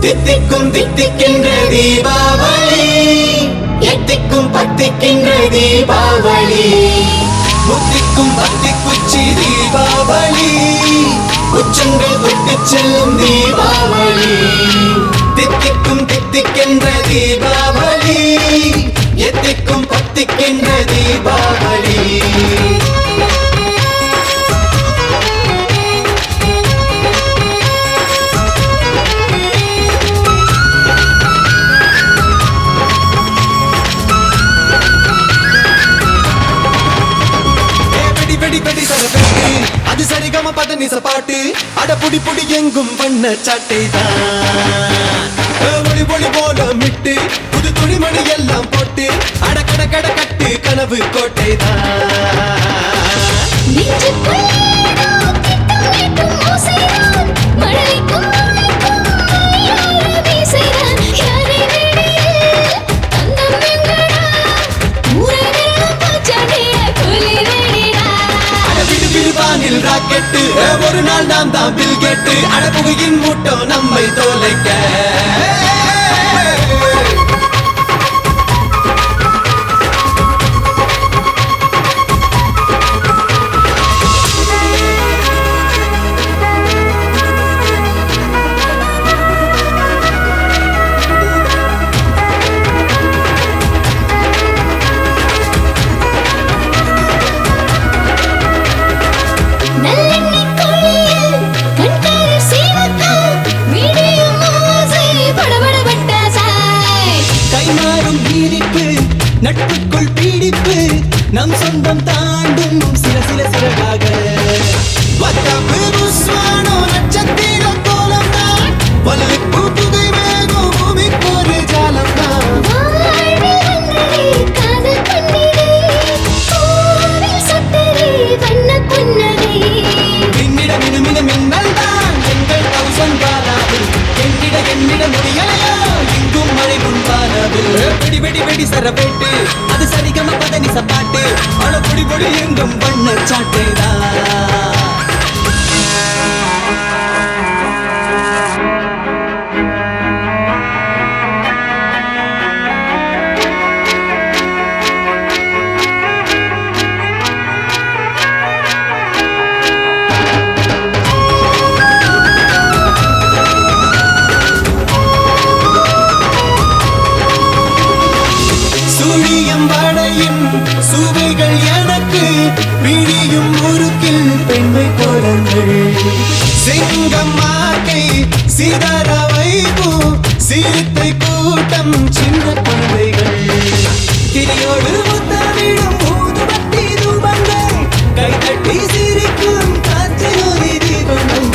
தித்திக்கும் தித்திக்கின்ற தீபாவளி, எத்திக்கும் பத்திக்கின்ற தீபாவளி, முத்திக்கும் பத்தி குச்சி தீபாவளி, உச்சங்கள் தொட்டு செல்லும் தீபாவளி. தித்திக்கும் தித்திக்கின்ற தீபாவளி, எத்திக்கும் பத்திக்கின்ற தீபாவளி. அது சரிகம பதனிச பாட்டு, அட புடி புடி எங்கும் வண்ண சட்டைதான். ஒளி ஒளி போல மிட்டு புது துணிமணி எல்லாம் போட்டு, அட கட கட கட்டு கனவு கோட்டைதான். ராக்கெட்டு ஒரு நாள் நாம் தான் பில் கேட்டு, அடப்புகையின் மூட்டம் நம்மை தோலைக்க. நட்புக்குள் பீடிப்பு நம் சொந்தம் தாண்டும் சில சில சிறகாக. நட்சத்திர கோலம் தான் வல்லிப்பு புகை வேகும் பூமிக்கு ஒரு ஜாலம் தான். என்னிடம் மினுமின மின்னல் தான் எங்கள் தௌசண்ட் பாலாவில், என்னிட முடியலையோ இங்கும் மழை முன்பானவில். வெடி வெடி வெடி சரபேட்டு அது சரிகம பதனிச பாட்டு, அட பொடி பொடி எங்கும் வண்ண சாட்டைதான். சுவைகள் எனக்கு பிடியும் முறுக்கில் பெண்மை கோலங்கள், சிங்கம் மாக்கை சிதற வைக்கும் சிறுத்தை கூட்டம் சின்ன குழந்தைகள், கிளியோடு முத்தமிடும் ஊதுபத்தி தூபங்கள், கைதட்டி சிரிக்கும் காற்றினொலி தீபங்கள்.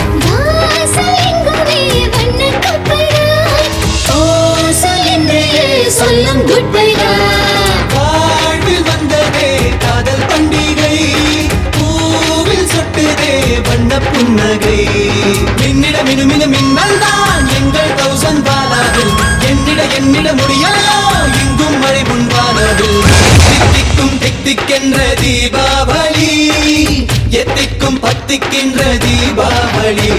சொல்லும் குட் பை வாழ்வில் வந்ததே காதல் பண்டிகை, பூவில் சொட்டுதே வண்ண புன்னகை. என்னிட மினுமின மின்னல் தான் எங்கள் தௌசண்ட் பாலாவில், என்னிட முடியலையோ இங்கும் மழை முன்பானவில். தித்திக்கும் தித்திக்கின்ற தீபாவளி, எத்திக்கும் பத்திக்கின்ற தீபாவளி.